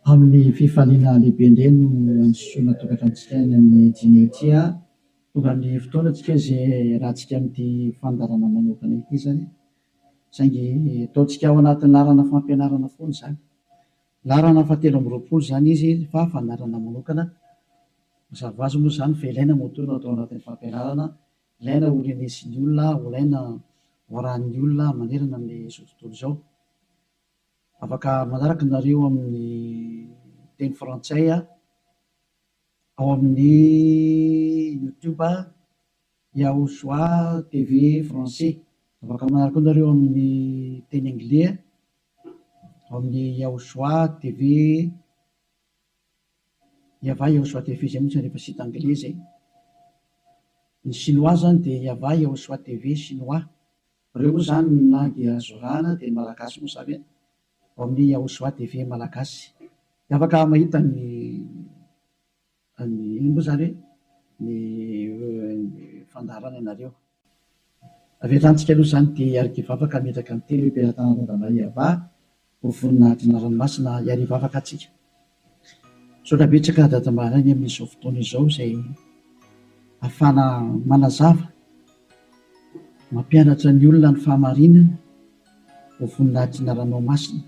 amin'ny fifaliana lehibe indray no ansoana tokatrano amin'ny jinetia tonga ny fotoanantsika izay rahantsika amin'ity fandarana manokana ity zany saingy ataontsika ao anatin'ny larana fampianarana foana zany larana fahatelo amby roapolo zany izy fa fandarana manokana mazava azy moa zany fa ilaina motorina atao anatin'ny fampianarana ilaina ho renesin'ny olona ilaina hoarahan'ny olona manerana amin'izao tontolo izao. Afaka manaraka nareo amin'ny teny frantsay ao amin'ny YouTube Yahosoa TV français. Afaka manaraka nareo amin'ny teny anglais ao amin'ny Yahosoa TV Yava Yahosoa TV zay mihitsy rehefa sita anglais zay. Ny chinois zany dia Yava Yahosoa TV chinois. Reo moa zany ny langy azorana dia malagasy moa zany ao amin'ny Yahosoa TV malagasy. Afaka mahita ny moa zany ny fandarana ianareo. Avelantsika aloha zany dia arikiva afaka metraka amin'ny telo am-pelatana dadala Yava ho voninahitry ny ranomasina iariva afaka atsika. Saotra betsaka dadamarany amin'izao fotoana izao izay ahafana manazava mampianatra ny olona ny fahamarinana ho voninahitry ny ranomasina.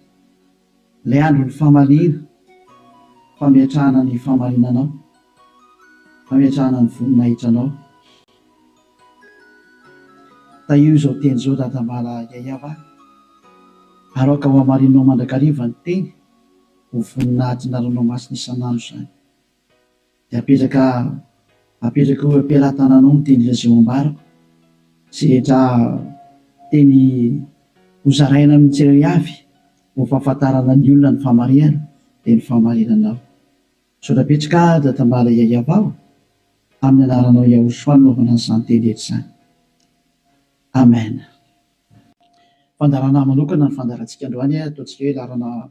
Ilay andro ny fahamarina fametrahana ny fahamarinanao, fametrahana ny voninahitranao. Taio izao teny izao dadamala Yayava, aroka ho hamarinanao mandrakariva ny teny ho voninahitry ny ranomasina isan'andro zany. Dia apetraka ho ampelantananao ny teny lazao ambarako sy rehetra teny hozaraina amin'ny tsirairay avy ho fahafantarana ny olona ny fahamarinana dia ny fahamarinanao. Saotra betsaka dadamala Yayava amin'ny anaranao Yahosoa no anaovana an'izany teny rehetra izany. Amen. Fandarana manokana ny fandarantsika androany ataontsika hoe larana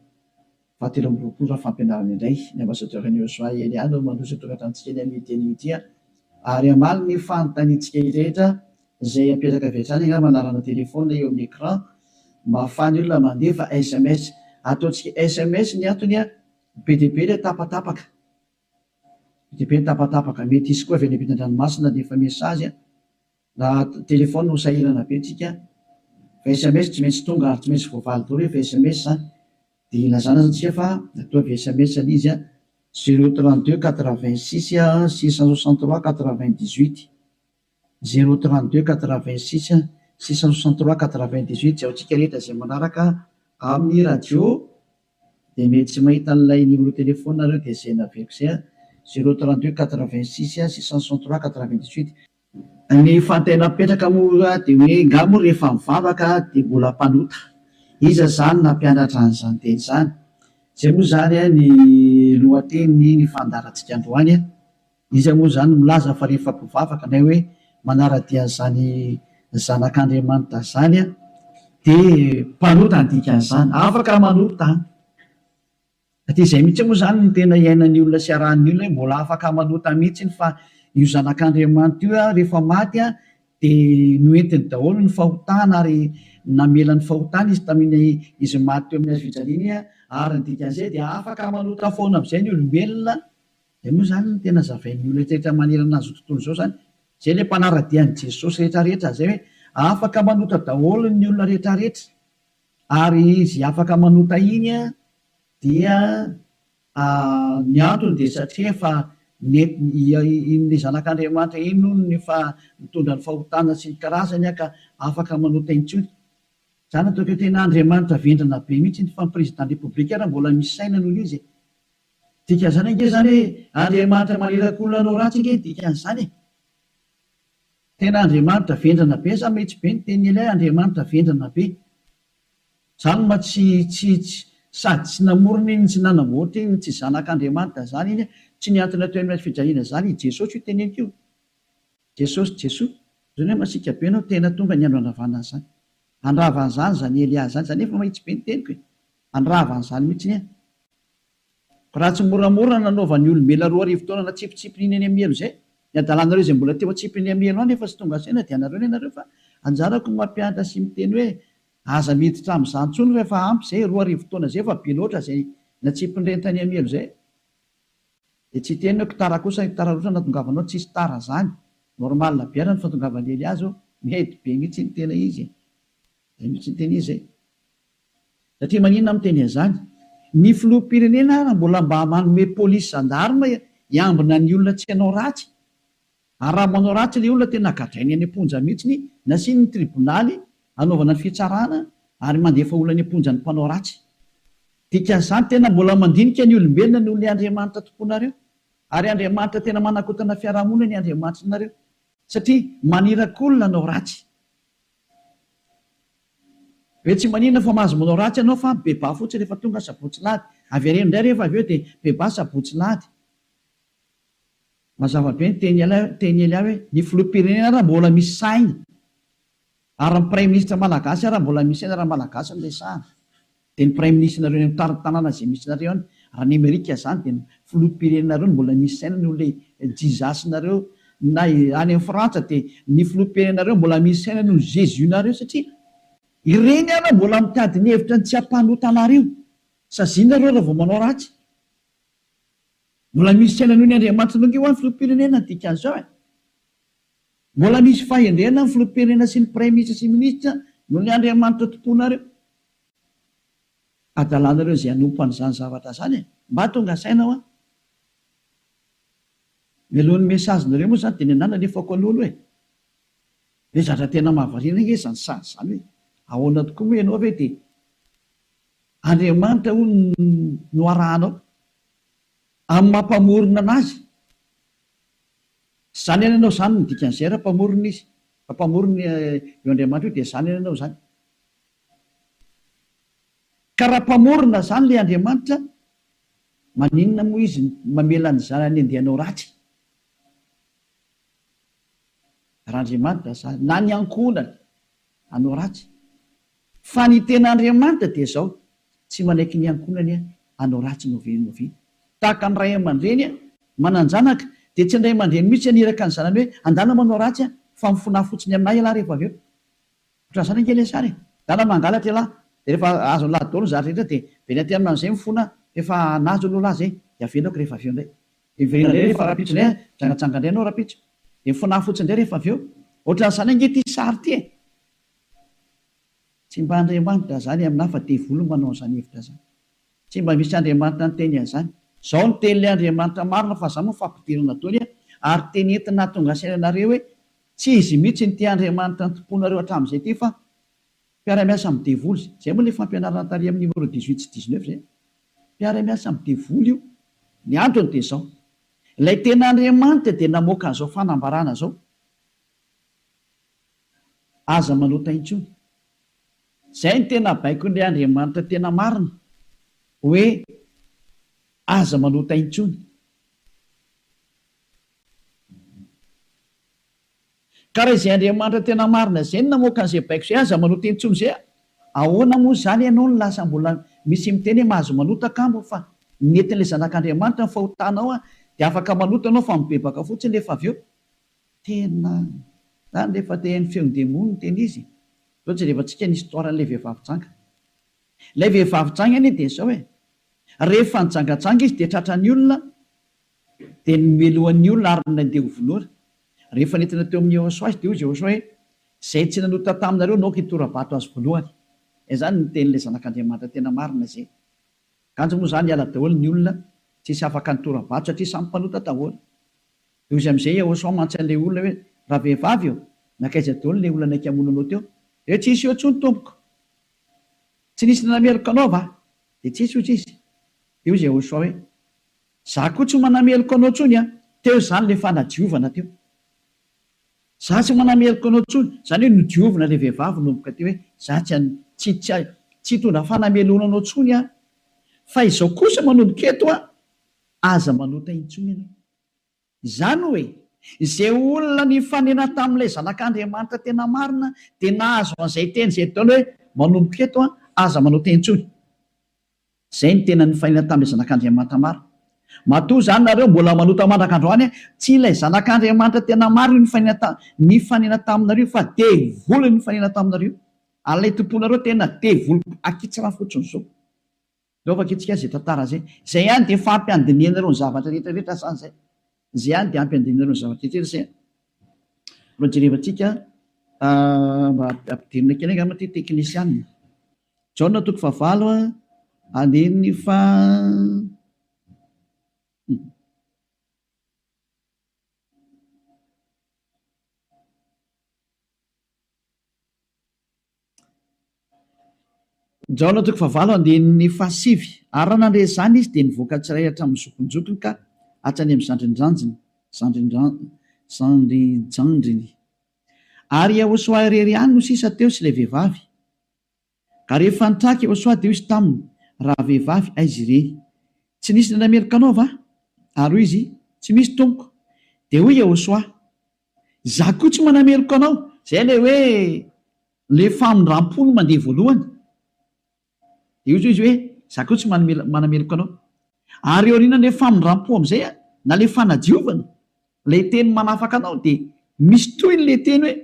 fahatelo amby roapolo fampianarana indray ny ambasadaran'i Yahosoa Eliana no mandroso tokatranontsika eny amin'ny teny ity ary amaly ny fanontaniantsika rehetra izay apetraka avy hatrany angamba manarana telefona eo amin'ny écran mba ahafahany olona mandefa SMS. Ataontsika SMS ny antony be dia be ilay tapatapaka, be dia be ny tapatapaka. Mety isy koa avy any ampitan-dranomasina dia efa mesazy raha telefona no sahirana be tsika fa SMS tsy maintsy tonga ary tsy maintsy voavaly daholo rehefa SMS zany. Dia ilazana zany tsika fa atao avy SMS ny izy 032 86 663 98 032 86 663 98 zay antsika rehetra izay manaraka amin'ny radio dia mety tsy mahita an'ilay numéro telefona nareo dia izay naveriko izay 032 86 663 98. Ny fantaina mipetraka moa dia hoe ngamo rehefa mivavaka dia mbola mpanota iza zany nampianatra an'izany teny izany. Izay moa zany ny lohateny ny fandarantsika androany. Izy moa zany milaza fa rehefa mpivavaka na hoe manaradia an'izany zanak'Andriamanitra zany dia mpanota ny dikan'izany, afaka manota. Dia izay mihitsy moa zany ny tena iainan'ny olona sy arahan'ny olona mbola afaka manota mihitsy fa io zanak'Andriamanitra io rehefa maty dia noentiny daholo ny fahotana ary namelany fahotana izy tamin'ny izy maty teo amin'ny hazo fijaliana ary ny dikan'izay dia afaka manota foana amin'izay ny olombelona. Dia moa zany ny tena zavain'ny olona rehetra manerana azy tontolo izao zany izay ilay mpanaradian'i Jesosy rehetrarehetra zay hoe afaka manota daholo ny olona rehetrarehetra ary izy afaka manota iny dia ny antony dia satria efa in'ilay zanak'Andriamanitra iny no ny mitondra ny fahotana sy ny karazany ka afaka manota intsony. Zany ataoko hoe tena Andriamanitra vendrana be mihitsy ny fampirezidan repoblika raha mbola misy saina noho izy. Dikan'izany ange zany hoe Andriamanitra maneraka olona anao ratsy ange dikan'izany. Tena Andriamanitra vendrana be sa metsy be ny teny ilay Andriamanitra vendrana be. Zany ma tsy sady tsy namorona iny tsy nanamboatra iny tsy zanak'Andriamanitra zany iny tsy niantona teo amin'ny fijaliana zany Jesosy io teneniko io. Jesosy zany hoe masika be anao tena tonga ny andro andravana zany. Andravan'izany zany Elia zany zany efa mahitsy be ny teniko e. Andravan'izany mihitsy e. Raha tsy moramora nanaovan'ny olombelona 2 arivo taona na tsipitsipinyny eny amin'ny elo zay. Ny adalanareo izay mbola teo atsipiny amin'ny elo any efa tsy tonga saina dia anareo ianareo fa anjarako mampianatra sy miteny hoe aza miditra amin'izany intsony rehefa ampy zay 2 arivo taona zay fa be loatra zay na tsy mpindrentany amielo zay dia tsy teny hoe tara kosa tara rosa natongavanao tsisy tara zany normal biana ny fatongavany ely azy mety be mihitsy ny tena izy zay mihitsy ny tena izy zay satria maninona miteny an'izany ny filoham-pirenena raha mbola mba manome polisy gendarme hiambina ny olona tsy hanao ratsy ary raha manao ratsy ilay olona tena gadrainy any am-ponja mihitsy nasiny ny tribonaly anaovana ny fitsarana ary mandefa olona any am-ponja ny mpanao ratsy dikan'izany tena mbola mandinika ny olombelona noho ny Andriamanitra tomponareo ary Andriamanitra tena manakotana fiarahamonina ny Andriamanitra nareo satria manirakolona anao ratsy hoe tsy maninona fa mahazo manao ratsy ianao fa beba fotsiny rehefa tonga sabotsy lahady avy areno indray rehefa avy eo dia beba sabotsy lahady mazava be ny teny ely aho hoe ny filoham-pirenena raha mbola misy saina ary ny prime ministre malagasy raha mbola misy saina raha malagasy no resahana dia ny prime ministre nareo ny tanàna izay misy nareo any raha ny Amerika izany dia ny filoham-pirenenareo mbola misy saina noho ilay jizasinareo na any amin'ny Frantsa dia ny filoham-pirenenareo mbola misy saina noho Jésus nareo satria ireny ara mbola mitady ny hevitra ny tsy hampanotanario sazinareo raha vao manao ratsy mbola misy saina noho ny Andriamanitra nonge ho an'ny filoham-pirenena dikan'izao mbola misy fahendrena ny filoham-pirenena sy ny prime ministre sy ministra noho ny Andriamanitra tomponareo adalanareo izay hanompo an'izany zavatra zany mba tonga saina mialohan'ny mesazinareo moa zany dia ny anana nefako an'olo hoe zatra tena mahavariana nge zany sady zany hoe ahoana tokoa moa ianao ve dia Andriamanitra ho no arahanao amin'ny mampamorona anazy zany any ianao zany ny dikan'izay raha mpamorona izy mpamorona eo Andriamanitra io dia zany any ianao zany ka raha mpamorona zany ilay Andriamanitra maninona moa izy mamela ny zanany andehanao ratsy raha Andriamanitra zany na ny ankonany anao ratsy fa ny tena Andriamanitra dia zao tsy manaiky ny ankonany anao ratsy novinovy tahaka ny ray aman-dreny mananjanaka dia tsy ndray aman-dreny mihitsy aniraka ny zanany hoe andana manao ratsy fa mifona fotsiny aminay ialahy rehefa avy eo ohatran' izany angely sary dana mangalatra ialahy dia rehefa azo lahy daholo zatra rehetra dia veny aty amin'izay mifona efa nazo lolahy zay dia avelako rehefa avy eo indray iverina indray rehefa rapitso indray jangatsanga indray anao rapitso dia mifona fotsiny indray rehefa avy eo ohatran'izany ange ty sary ty tsy mba Andriamanitra zany aminahy fa devolo manao an'izany hevitra zany tsy mba misy Andriamanitra ny teny an'izany zao ny tenin'ilay Andriamanitra marina fa za moa fampidirana taony ary teny entina tonga sainanareo hoe tsy izy mihitsy ny ty Andriamanitra ny tomponareo hatramin'izay ty fa mpiara-miasa amin'ny devoly zay moa ilay fampianarana tary amin'ny numéro 18 sy 19 zay mpiara-miasa amin'ny devoly io ny antony dia zao ilay tena Andriamanitra dia namoaka an'izao fanambarana zao aza manota intsony zay ny tena baiko ilay Andriamanitra tena marina hoe aza manota intsony ka raha izay Andriamanitra tena marina zay ny namoaka an'izay baiko zay aza manota intsony zay ahoana moa zany ianao ny lasa mbola misy miteny hoe mahazo manota kambo fa netin'ilay zanak'Andriamanitra ny fahotanao dia afaka manota anao fa mibebaka fotsiny rehefa avy eo tena zany rehefa te hain'ny feon-demony ny teny izy ohatsy rehefa tsika ny histoiran'ilay vehivavy janga ilay vehivavy janga any dia zao hoe rehefa nijangatsanga izy dia tratrany olona dia nomelohan'ny olona ary nandeha hovonoana rehefa nentina teo amin'ny Joshua izy dia hoy Joshua hoe zay tsy nanota taminareo naoka hitorabato azy voalohany zany ny tenin'ilay zanak'Andriamanitra tena marina zay kanjo moa zany hiala daholo ny olona tsisy afaka nitorabato satria samy mpanota daholo dia izy amin'izay Joshua mantsy an'ilay olona hoe raha vehivavy eo nakaiza daholo ilay olona naiky hamonanao teo dia tsisy eo ntsony tompoko tsy nisy nanameloko anao va dia tsisy io tsisy dia izy Joshua hoe za koa tsy manameloko anao tsony teo zany ilay fanadiovana teo za tsy manameloko anao tsony zany hoe nodiovina ilay vehivavy nomboka teo hoe za tsy hitondra fanamelona anao tsony fa izao kosa manomboka eto aza manota intsony ianao izany hoe izay olona nifanena tamin'ilay zanak'Andriamanitra tena marina dia nahazo an'izay teny izay taona hoe manomboka eto aza manota intsony zay ny tena nifanena tamin'ilay zanak'Andriamanitra marina matoa zany nareo mbola manota mandrak'androany tsy ilay zanak'Andriamanitra tena marina nifanena taminareo fa devoly nifanena taminareo alay tomponareo tena devoly akitsira fotsiny zao Laovaka itsika zay tantara zay. Zay ihany dia fampiandinianareo ny zavatra rehetrarehetra sany zay. Zay ihany dia ampiandinianareo ny zavatra rehetrarehetra zay. Mba jerevantsika mba ampidirina kely angamba ty teknisianina. Jaona toko favalo andiny fa Jaona toko favalo andiny fasivy. Ary raha nandre zany izy dia nivoaka tsiray hatramin'ny zokonjokony ka hatrany amin'ny zandrinjandriny. Ary Yahosoa irery ihany no sisa teo sy ilay vehivavy. Ka rehefa nitraka Yahosoa dia izy taminy, raha vehivavy aizy ireny. Tsy nisy nanameloka anao va? Ary hoy izy, tsy misy tompoko. Dia hoy Yahosoa, za koa tsy manameloka anao. Zay ilay hoe le famindram-pony mandeha voalohany. Dia izy hoe, za koa tsy manameloka anao. Ary aoriana le famindram-po amin'izay na le fanadiovana, le teny manafaka anao dia misy toy le teny hoe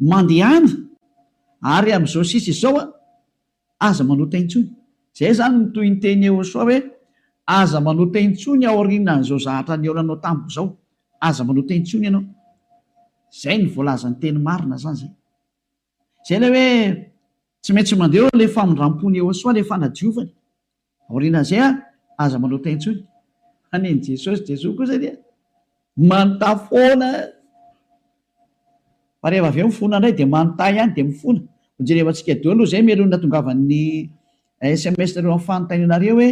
mandehana. Ary amin'izao sisa izao aza manota intsony. Zay zany no toy ny teny Yahosoa hoe aza manota intsony aorianan'izao zahatra niaonanao tamiko izao. Aza manota intsony ianao. Zay ny voalazan'ny teny marina zany zay. Zay ilay hoe tsy maintsy mandeha le famindram-pony Yahosoa le fanadiovany. Aorianan'izay aza manota intsony. Aneny Jesosy kosa dia manontany foana. Fa rehefa avy eo mifona indray dia manontany ihany dia mifona. Jerevantsika deo aloha zay melona natongavan'ny SMS nareo amin'ny fanontanianareo hoe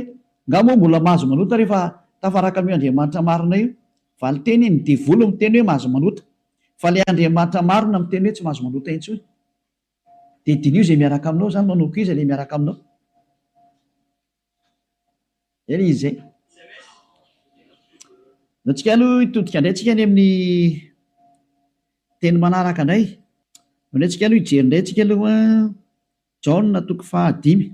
ngamo mbola mahazo manota rehefa tafaraka amin'io Andriamanitra marina io. Valy teny ny divolo miteny hoe mahazo manota. Fa le Andriamanitra marina miteny hoe tsy mahazo manota intsony. Dia dinio izay miaraka aminao zany, manoko izy ilay miaraka aminao. Izy zay. Antsika aloha hitodika indray tsika any amin'ny teny manaraka indray. Indray tsika aloha hijery indray tsika aloha Jaona toko 5.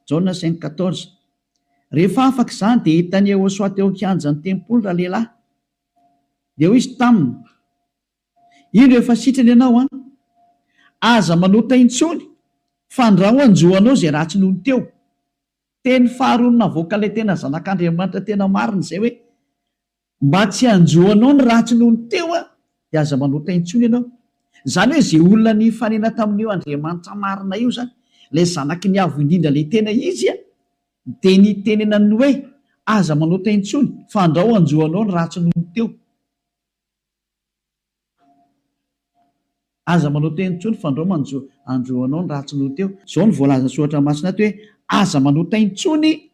Jaona 5:14. Rehefa afaka izany dia hitany Yahosoa teo an-kianjan'ny tempoly raha lehilahy. Dia hoy izy taminy, ino efa sitrany ianao aza manota intsony fa andraho anjoanao izay ratsy nohony teo. Teny faharoa no navoaka ilay tena zanak'Andriamanitra tena marina izay hoe mba tsy anjoanao ny ratsy nohony teo dia aza manota intsony ianao. Zany hoe izay olona ny fanena tamin'io Andriamanitra marina io zany, ilay zanaky ny avo indrindra ilay tena izy dia ny tenenany hoe aza manota intsony fa andraho anjoanao ny ratsy nohony teo. Aza manota intsony fa andraho anjoanao ny ratsy nohony teo. Izao ny voalazana soratra masina ato hoe aza manota intsony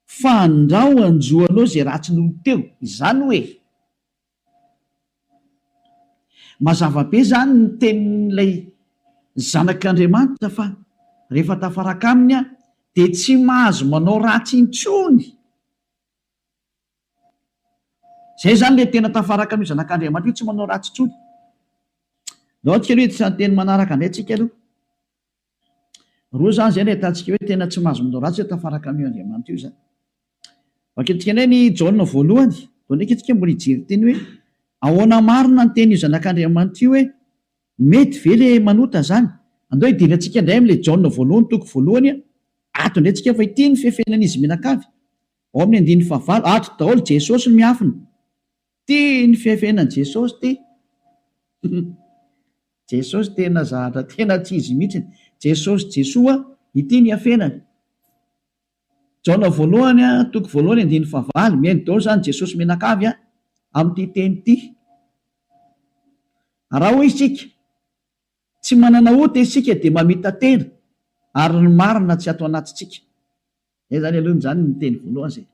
fa andraho anjoanao izay ratsy nohony teo. Izany hoe mazava be zany ny tenin'ilay zanak'Andriamanitra fa rehefa tafaraka aminy dia tsy mahazo manao ratsy intsony. Zay zany le tena tafaraka amin'io zanak'Andriamanitra io, tsy manao ratsy intsony. Nao tsika aloha tsy teny manaraka indray tsika aloha. Roa zany zay no ahitantsika hoe tena tsy mahazo manao ratsy tafaraka amin'io Andriamanitra io zany. Vakentsika indray ny Jaona voalohany. Dao ndraiky tsika mbola hijery teny hoe ahoana marina ny teny io zanak'Andriamanitra io hoe mety ve le manota zany. Andao hidirana antsika indray amin'ilay Jaona voalohany toko voalohany ato indray tsika fa ity ny fefenan'izy menakavy. Ao amin'ny 9:9 ato daholo Jesosy no miafina. Ty ny fefenan' Jesosy ty. Jesosy tena zahatra tena tsy izy mihitsy. Jesosy Jesoa ity ny afenany. Jaona voalohany toko voalohany 9:9 mihaino daholo zany Jesosy menakavy amin'ity teny ity. Raha hoy isika tsy manana ota isika dia mamita tena ary ny marina tsy ato anatintsika. Zay zany aloha zany ny teny voalohany zay.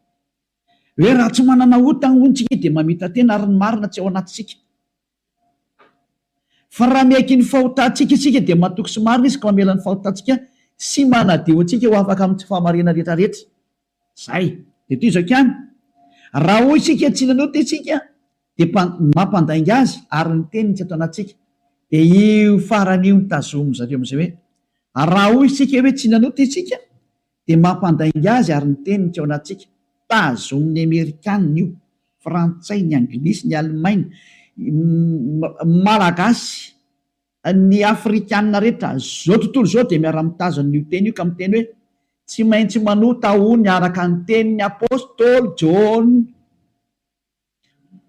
Hoe raha tsy manana ota ny ontsika dia mamita tena ary ny marina tsy ao anatintsika. Fa raha miaiky ny fahotantsika isika dia matoky sy marina izy ka mamela ny fahotantsika sy manadio antsika ho afaka amin'ny tsy fahamarina rehetrarehetra. Zay. Dia toy izao ihany. Raha hoy isika tsy nanota isika dia mampandainga azy ary ny teniny tsy ato anatintsika. Dia io farany io mitazomo zareo amin'izay hoe raha hoy isika hoe tsy nanota isika dia mampandainga azy ary ny teniny tsy ao anatintsika. Tazomin'ny Amerikanina io, Frantsay, ny Anglisy, ny Alemaina, Malagasy, ny Afrikanina rehetra zao tontolo zao dia miara-mitazona io teny io ka miteny hoe tsy maintsy manota ony araka ny tenin'ny apôstôly John.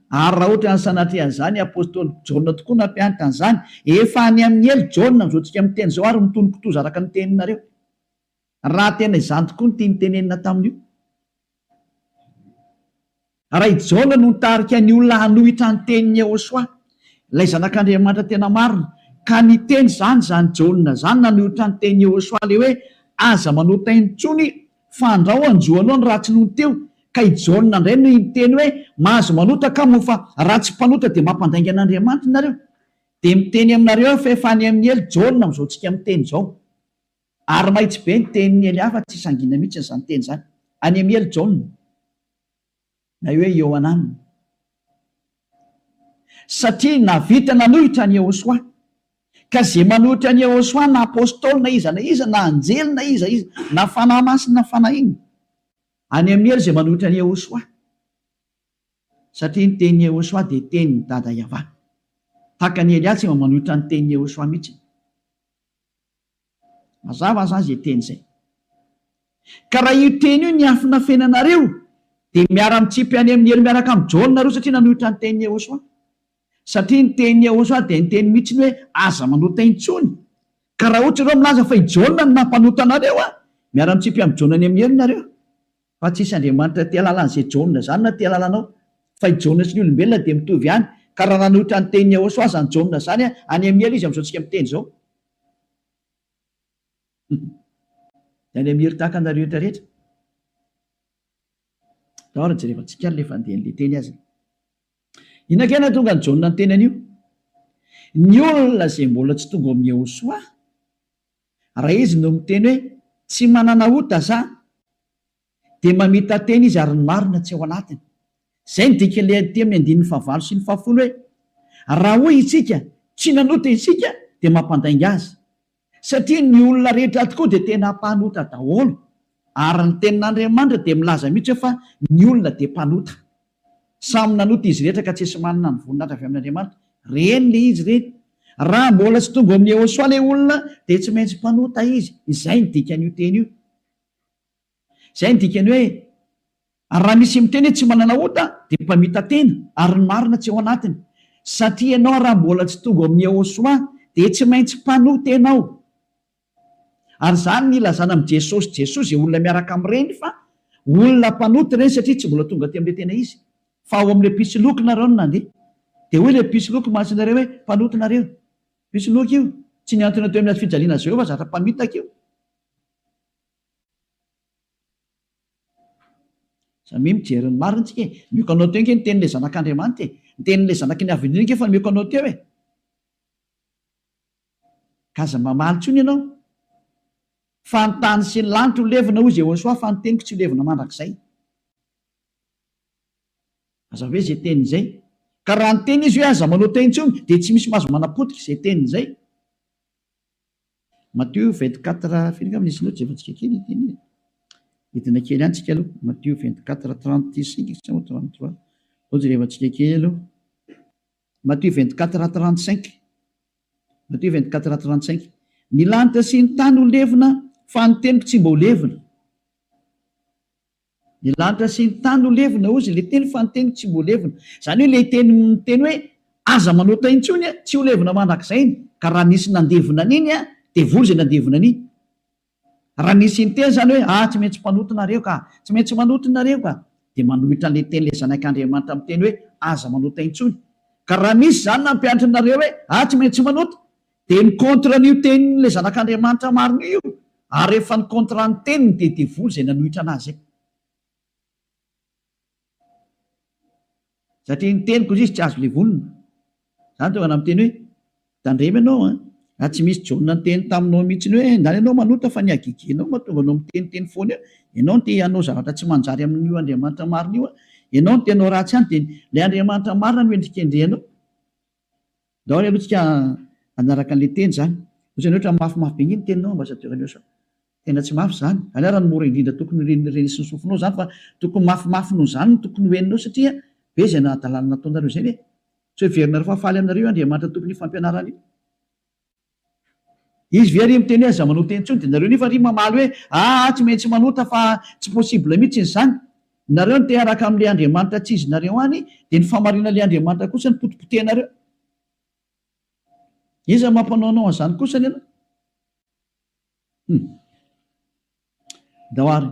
Ary raha ohatra ny sanatrehan'izany apôstôly John tokoa nampianatra an'izany, efa any amin'ny elo John amin'izao tsika miteny zao ary mitony kitoza araka ny teninareo. Raha tena izany tokoa ny tia nitenenina tamin'io. Raha i John no nitarika ny olona hanohitra ny tenin'ny Yehosoa, ilay zanak'Andriamanitra tena marina, ka niteny zany John zany nanohitra ny tenin'ny Yehosoa le hoe aza manota intsony fa andao anjoanao ny ratsy noho teo. Ka i John indray no niteny hoe mahazo manota ka moa fa ratsy mpanota dia mampandainga an'Andriamanitra nareo. Dia miteny aminareo fa efa any amin'ny elo John amin'izao tsika miteny zao. Ary mahitsy be ny tenin'ny ely hafa tsy sangina mihitsy izany teny zany. Any amin'ny elo John na hoe Ioanan. Satria navita nanohitra ny Yehosoa, ka zay manohitra ny Yehosoa na apôstôly na iza na anjely na iza na fanahy masina na fanahy iny, any amin'ny elo zay manohitra ny Yehosoa. Satria ny tenin'ny Yehosoa dia tenin'ny dada Yahva. Tahaka ny Elia tsy manohitra ny tenin'ny Yehosoa mihitsy. Mazava zany zay teny zay. Ka raha io teny io ny afina fenanareo dia miara-mitsipy any amin'ny elo miaraka amin'ny John nareo satria nanohitra ny tenin'ny Yehosoa. Satria ny tenin'ny Yehosoa dia ny teny mihitsy hoe aza manota intsony. Ka raha ohatra ireo milaza fa i John no nampanota anareo, miara-mitsipy amin'ny John any amin'ny elo nareo. Fa tsisy Andriamanitra tia lalan'izay John zany na tia lalanao. Fa i John sy ny olombelona dia mitovy ihany. Ka raha nanohitra ny tenin'ny Yehosoa zany John zany any amin'ny elo izy amin'izao tsika miteny zao. Any amin'ny hery tahaka anareo rehetra. Dahora jerevantsika le fandeha le teny azy. Inona tonga ny John ny teny an'io? Ny olona izay mbola tsy tonga amin'ny Yehosoa, raha izy no miteny hoe tsy manana ota za, dia mamita teny izy ary ny marina tsy ao anatiny. Izay ny dika ilay aty amin'ny 9:9 sy 10 hoe raha hoy isika tsy nanota isika dia mampandainga azy. Satria ny olona rehetra tokoa dia tena mpanota daholo, ary ny tenin'Andriamanitra dia milaza mihitsy hoe fa ny olona dia mpanota. Samy nanota izy rehetra ka tsy esy manana ny voninahitra avy amin'Andriamanitra. Reny le izy reny. Raha mbola tsy tonga amin'ny Yehosoa ilay olona dia tsy maintsy mpanota izy. Izay ny dikan'io teny io. Izay ny dikany hoe raha misy miteny hoe tsy manana ota dia mpamita tena ary ny marina tsy ao anatiny. Satria ianao raha mbola tsy tonga amin'ny Yehosoa dia tsy maintsy mpanota ianao. Ary zany ny ilazana amin'ny Jesosy izay olona miaraka amin'ireny fa olona mpanota ireny satria tsy mbola tonga aty amin'ilay tena izy. Fa ao amin'ilay pisoloky nareo no nandeha. Dia hoy ilay pisoloky mahatsinareo hoe mpanota nareo. Pisoloky io tsy niantona teo amin'ny fijaliana Jehova zatra mpamitaka io. Samy mijery ny marina tsika. Miko anao teo ny tenin'ilay zanak'Andriamanitra. Ny tenin'ilay zanaky ny avy fa miko anao teo e. Kaza mamaly tsony ianao. Fa ny tany sy ny lanitra ho levina hoy Jehosoa fa ny teniko tsy ho levina mandrakizay. Aza hoe izay teny izay. Ka raha ny teny izy hoe aza manota intsony dia tsy misy mahazo manapotika izay teny izay. Matthieu 24 firy misy loatra efa-tsika kely teny. Hitina kely ihany tsika aloha. Matthieu 24:35 sa 33. Ohatsy rehefa-tsika kely aloha. Matthieu 24:35. Matthieu 24:35. Ny lanitra sy ny tany ho levina fa ny teniko tsy mba ho levina. Ny lanitra sy ny tany ho levina ozy ilay teny fa ny teniko tsy mba ho levina. Izany hoe ilay teny hoe aza manota intsony tsy ho levina mandrakizay iny. Ka raha nisy nandevina an'iny dia vory izay nandevina an'iny. Raha nisy ny teny izany hoe tsy maintsy mpanota nareo ka, tsy maintsy manota nareo ka, dia manohitra an'ilay teny ilay zanak'Andriamanitra amin'ny teny hoe aza manota intsony. Ka raha misy izany nampianatra nareo hoe tsy maintsy manota, dia ny kontra n'io tenin'ilay zanak'Andriamanitra marina io, ary rehefa ny kontra ny teniny dia devoly izay nanohitra anazy. Satria ny teniko izy tsy azo levolina. Izany tonga namiteny hoe tandrema ianao tsy misy John ny teny taminao mihitsy hoe ndany ianao manota fa ny agigenao mahatonga anao miteniteny foana eo. Ianao no te hanao zavatra tsy manjary amin'io Andriamanitra marina io. Ianao no te hanao ratsy ihany dia ilay Andriamanitra marina no endrikendrehanao. Daholo aloha tsika anaraka an'ilay teny zany. Ohatrany ohatra mafimafy be iny teninao ambassadeur. Tena tsy mafy izany. Raha ny mora indrindra tokony reny sy ny sofinao izany fa tokony mafimafy noho izany no tokony hoeninao satria be izay nahadalàna nataonareo izay ve? Tsy hoe heverinareo fa faly aminareo Andriamanitra tokony fampianarana io. izy very miteny hoe aza manota intsony de nareo nefa ry mamaly hoe tsy maintsy manota fa tsy possible mihitsy zany. Nareo no te araka amin'le Andriamanitra tsy izy nareo any de ny famarina le Andriamanitra kosa ny potipotenareo. Iza mampanao an'izany kosa ny ianao? Daoary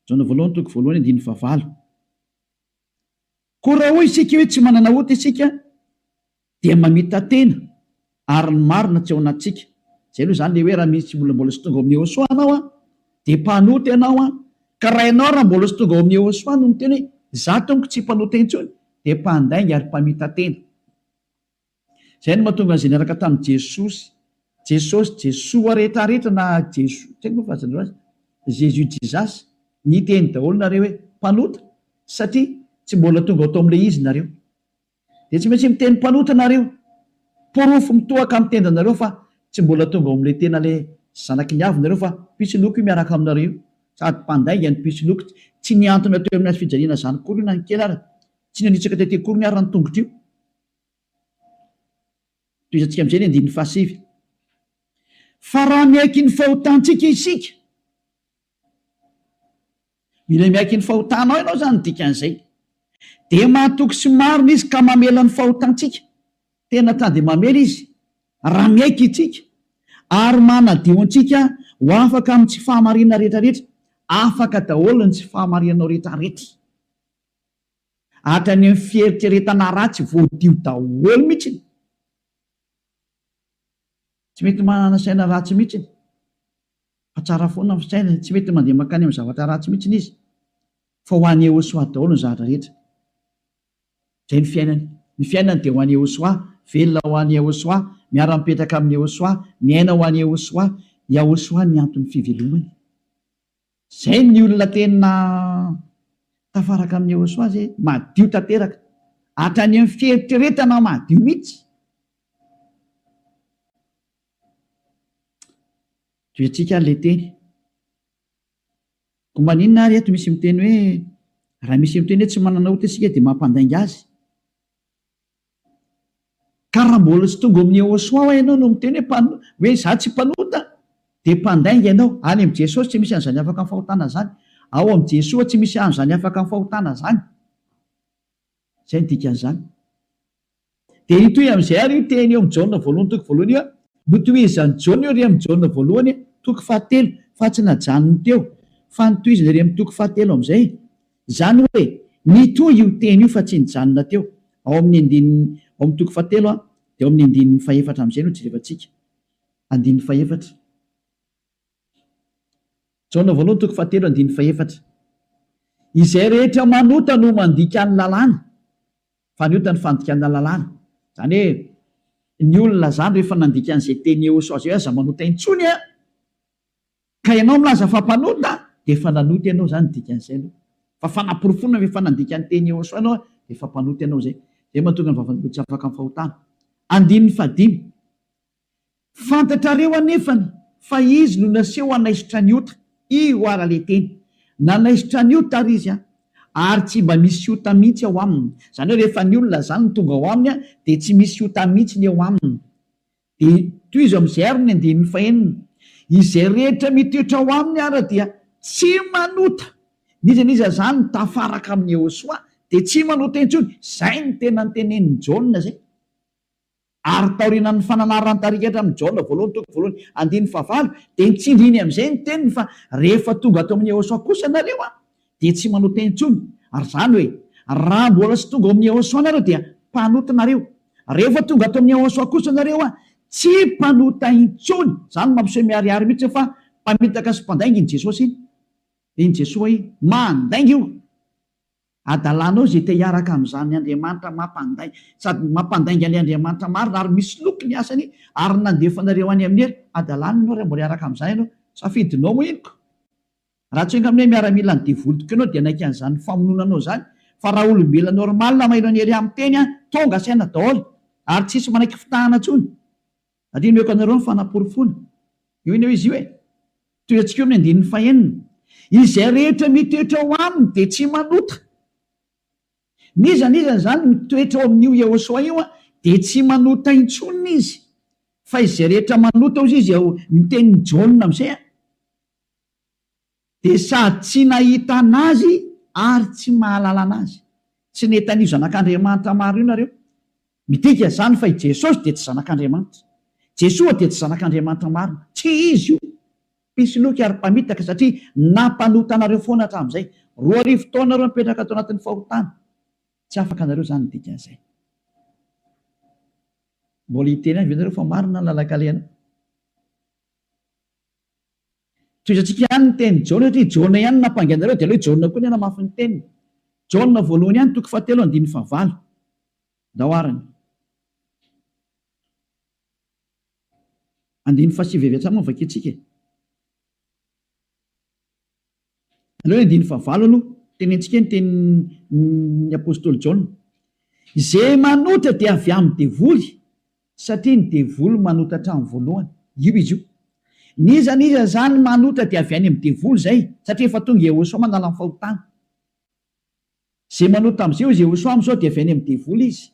Jaona voalohany toko voalohany 9:9. Koa raha hoy isika hoe tsy manana ota isika dia mamita tena ary ny marina tsy ao anatsika. Zay aloha zany le hoe raha misy mbola sy tonga ao amin'ny Iosoa anao de mpanota ianao ka raha ianao raha mbola sy tonga ao amin'ny Iosoa no miteny hoe za tonga tsy mpanota intsony de mpandainga ary mpamita tena. Zay no mahatonga an'izay niaraka tamin'i Jesoa rehetrarehetra na Jesoa tsy haiko fazanareo azy Jésus Jesus ny teny daholo nareo hoe mpanota satria tsy mbola tonga ao tao amin'le izy nareo de tsy maintsy miteny mpanota nareo porofo mitohaka amin'ny tendanareo fa tsy mbola tonga ao amin'le tena le zanaky ny avy nareo fa pisiloko miaraka aminareo sady mpandainga ny pisiloko tsy niantona teo amin'ny fijaliana zany kory na ny kely ary tsy nanitsaka tety kory ny ary ny tongotra io. Toizantsika amin'izay ny 9:7. Fa raha miaiky ny fahotantsika isika, mila miaiky ny fahotanao ianao zany dikan'izay de mahatoky sy marina izy ka mamela ny fahotantsika tena tade mamela izy raha miaiky itsika ary manadio antsika ho afaka amin'ny tsy fahamarina rehetrarehetra, afaka daholo ny tsy fahamarinanao rehetrarehetra hatrany amin'ny fieritreretana ratsy voadio daholo mihitsy. Tsy mety manana saina ratsy mihitsy fa tsara foana ny saina, tsy mety mandeha makany amin'ny zavatra ratsy mihitsy izy fa ho an'ny Iosoa daholo ny zavatra rehetra. Zay ny fiainany dia ho an'ny Iosoa, velona ho an'ny Iosoa, miara-mipetraka amin'ny Iosoa, miaina ho an'ny Iosoa ny antony fivelomany. Zay ny olona tena tafaraka amin'ny Iosoa zay madio tanteraka hatrany amin'ny fieritreretana madio mihitsy. Toetsika le teny ko maninona ary eto misy miteny hoe raha misy miteny hoe tsy manana ota isika dia mampandainga azy. Ka raha mbola sy tonga amin'ny Iosoa ianao no miteny hoe za tsy mpanota dia mpandainga ianao. Any amin'ny Jesosy tsy misy an'izany afaka amin'ny fahotana zany, ao amin'ny Jesoa tsy misy an'izany afaka amin'ny fahotana zany. Zay ny dikan'izany. Dia itoy amin'izay ary io teny eo amin'ny Jaona voalohany toko voalohany io notohizany Jaona io ry amin'ny Jaona voalohany toko 7 fa tsy najanony teo fa notohizany ry amin'ny toko 7 amin'izay zany hoe nitoy io teny io fa tsy nijanona teo ao amin'ny toko 7 dia ao amin'ny 9:4 amin'izay no jerevantsika 9:4 Jaona voalohany toko 7 9:4 izay rehetra manota no mandika ny lalàna fa ny ota ny fandikana lalàna. Zany hoe ny olona zany rehefa nandika an'izay teny Iosoa zay aza manota intsony ka ianao milaza fa mpanota dia efa nanota ianao zany dikan'izay aloha fa fanaporofona rehefa nandika ny teny Iosoa ianao dia efa mpanota ianao zay. Zay mahatonga ny vavan'ny tsy afaka amin'ny fahotana. 5 fantatrareo anefany fa izy no naseho hanaisitra ny ota, io ara le teny nanaisitra ny ota ary izy ary tsy mba misy ota mihitsy ao aminy. Zany hoe rehefa ny olona zany tonga ao aminy dia tsy misy ota mihitsy ny ao aminy. Dia toy izy amin'izay ary ny 9:9 izay rehetra mitoetra ao aminy ara dia tsy manota. Niza zany tafaraka amin'ny Iosoa dia tsy manota intsony. Zay ny tena nytenenin'ny Jaona zay. Ary taorinan'ny fananarany tarika etra amin'ny Jaona voalohany toko voalohany 9:9 dia nitsindriny amin'izay ny teniny fa rehefa tonga ato amin'ny Iosoa kosa nareo dia tsy manota intsony. Ary zany hoe raha mbola sy tonga ao amin'ny Iosoa nareo dia mpanota nareo. Rehefa tonga ato amin'ny Iosoa kosa nareo tsy mpanota intsony. Zany mampiseho miariary mihitsy fa mpamitaka sy mpandainga iny Jesosy iny Jesosy mandainga io. Adalanao zay te hiaraka amin'izany Andriamanitra mampandainga sady mampandainga ny Andriamanitra marina ary misy loko ny asany ary nandefanareo any amin'ny hery adalana ianao raha mbola hiaraka amin'izany ianao safidinao moa inoko. Raha tsy enga amin'nay miaramila ny devolotiko ianao dia naika an'izany famononanao zany fa raha olombelona normalina mailo any hery amin'ny teny tonga saina daholo ary tsisy manaiky fitahana tsony. Adino eko anareo ny fanaporofona io iny izy io toy antsika eo amin'ny 9:9 izay rehetra mitoetra ao aminy dia tsy manota. Nizany zany mitoetra ao amin'io Iosoa io dia tsy manota intsony izy fa izay rehetra manota ozy izy ao mitenin'ny Jaona amizay dia sady tsy nahita anazy ary tsy mahalala anazy. Tsy netan'io zanak'Andriamanitra maro io nareo. Midika zany fa i Jesosy dia tsy zanak'Andriamanitra. Jesoa dia tsy zanak'Andriamanitra marina. Tsy izy io. Mpisoloky ary mpamitaka satria nampanota anareo foana hatramin'izay. 2000 taona nareo mipetraka ato anatin'ny fahotana. Tsy afaka anareo zany midika an'izay. Mbola hiteny any venareo fa marina ny lalak'alena. Toizatsika ihany ny teny Jaona satria Jaona ihany nampangainareo dia aleo Jaona koa ny namafy ny teniny. Jaona voalohany ihany 7:9 daoarany. 9:7 hatramy vakitsika. Aleo 9:9 aloha tenentsika ny tenin'ny apôstôly Jaona. Izay manota dia avy amin'ny devoly satria ny devoly manota hatramin'ny voalohany. Io izy io. Niza zany manota dia avy any amin'ny devoly zay satria efa tonga Jehosoa manala ny fahotana. Zay manota amin'izay izy Jehosoa amin'izao dia avy any amin'ny devoly izy.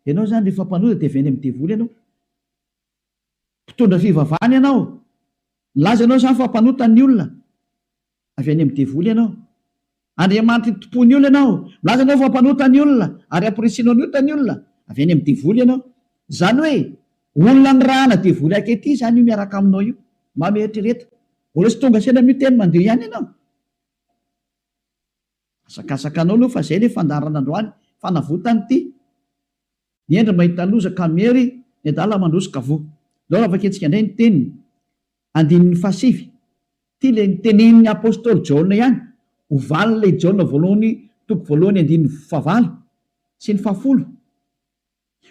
Ianao zany rehefa mpanota dia avy any amin'ny devoly ianao. Mpitondra fivavahana ianao. Laza ianao zany fa mpanota ny olona. Avy any amin'ny devoly ianao. Andriamanitra tompony olona ianao. Laza ianao fa mpanota ny olona ary ampirisinao ny ota ny olona. Avy any amin'ny devoly ianao. Zany hoe olona ny rahana devoly akety zany io miaraka aminao io. Mametrereta. Mbola tsy tonga sena miteny mandeha ihany ianao. Asakasakanao aloha fa zay ilay fandarana androany fanavotany ity. Niendra mahita loza kamery ny adala mandroso kavoa. Lao avaketsika indray ny teniny. 9:7. Ty le nitenenin'ny apôstôly Jaona ihany. Ovalin'ilay Jaona voalohany toko voalohany 9:9 sy ny 10.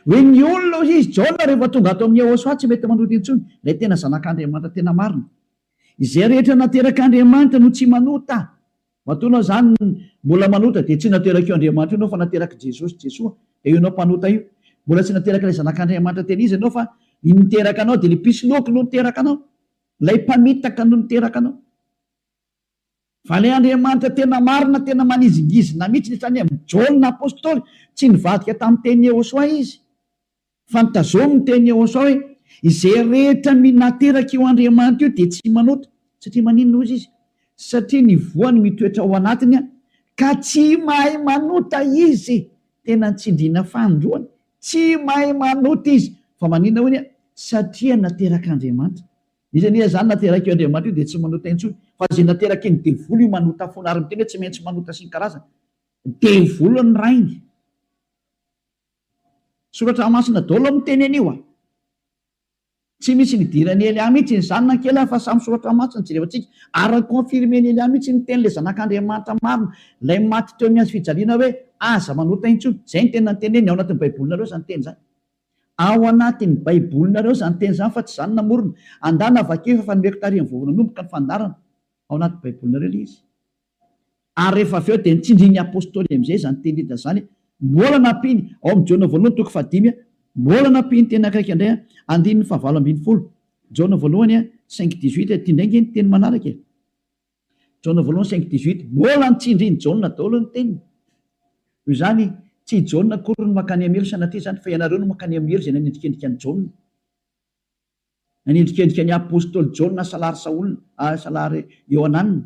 Hoe ny olona hozy izy Jaona rehefa tonga ato amin'ny Jehosoa tsy mety manota intsony. Ilay tena zanak'Andriamanitra tena marina. Izay rehetra naterak'Andriamanitra no tsy manota. Matonao zany mbola manota dia tsy nateraka io Andriamanitra ianao fa nateraka Jesosy Jesoa. Dia io ianao mpanota io. Mbola tsy nateraka ilay zanak'Andriamanitra tena izy ianao fa niteraka anao dia ilay mpisoloky no niteraka anao. Ilay mpamitaka no niteraka anao. Fa ilay Andriamanitra tena marina tena manizingizina mihitsy ny amin'ny Jaona apôstôly tsy nivadika tamin'ny teny Jehosoa izy. Fa nitazomy ny teny Jehosoa hoe izay rehetra nateraka io Andriamanitra io dia tsy manota. Satria maninona ozy izy? Satria ny voany mitoetra ao anatiny ka tsy mahay manota izy. Tena nitsindriana fandroany. Tsy mahay manota izy. Fa maninona hoy satria nateraka Andriamanitra. Izy zany nateraka io Andriamanitra io dia tsy manota intsony. Fa zay nateraka iny devoly io manota foana ary miteny hoe tsy maintsy manota sy ny karazana. Devoly ny rainy. Soratra masina daholo miteny anio a. Tsy misy nidirany Elia mihitsy ny zanona kely fa samy soratra masina jerevantsika. Ary konfirmeny Elia mihitsy ny teny le zanak'Andriamanitra marina. Ilay maty teo amin'ny hazo fijaliana hoe aza manota intsony. Zay ny tena teneny ao anatin'ny baibolinareo zany teny zany. Ao anatin'ny baibolinareo zany teny zany fa tsy zany namorona. Andana vakeo fa nomeko tarihan'ny voavonanomboka ny fandarana. Ao anatin'ny baibolinareo ilay izy. Ary rehefa avy eo dia nitsindrin'ny apôstôly amin'izay zany teny hita zany. Mbola nampiny ao amin'ny Jaona voalohany toko 5. Mbola nampiny teny akaiky indray 9:9. Jaona voalohany 5:18 ty ndray ny teny manaraka. Jaona voalohany 5:18 mbola nitsindrin'ny Jaona daholo ny teniny. Io zany tsy Jaona akory no makany amelo sanatria zany fa ianareo no makany amelo zay nanendrikendrika ny Jaona. Nanendrikendrika ny apôstôly Jaona salary Saolina, salary Ioananina.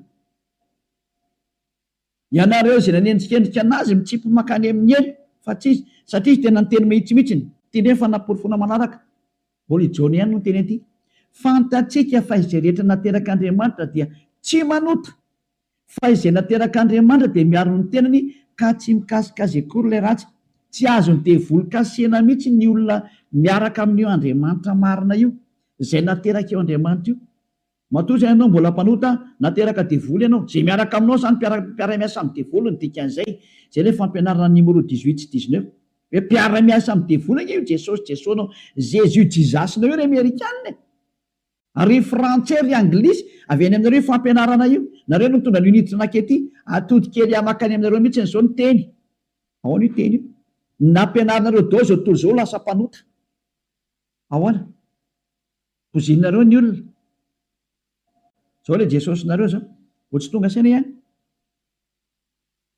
Ianareo zay nanendrikendrika anazy mitsipy makany amin'ny elo fa tsy satria tena ny teny mihitsymihitsiny. Ty ndray fa naporifona manaraka. Mbola i Jaona ihany no teny aty. Fantatsika fa izay rehetra naterak'Andriamanitra dia tsy manota. Fa izay naterak'Andriamanitra dia miaro ny tenany ka tsy mikasikazy akory ilay ratsy. Tsy azony devoly kasena mihitsy ny olona miaraka amin'io Andriamanitra marina io. Izay nateraka io Andriamanitra io. Matoa zay ianao mbola mpanota nateraka devoly ianao. Zay miaraka aminao zany mpiara-miasa amin'ny devoly ny dikan'izay. Zay ilay fampianarana numéro 18 sy 19. Hoe mpiara-miasa amin'ny devoly io Jesosy Jesosy Jésus Jesus io Amerikanina. Ary frantsay ry anglisy avy any aminareo fampianarana io. Nareo no mitondra ny unité nakety atody kely amakany aminareo mihitsy n'izao ny teny. Ahoana io teny io? Nampianaranareo dao zao tontolo zao lasa mpanota. Ahoana? Pozinareo ny olona. Zao ilay Jesosy nareo zao. Ho tsy tonga saina ihany.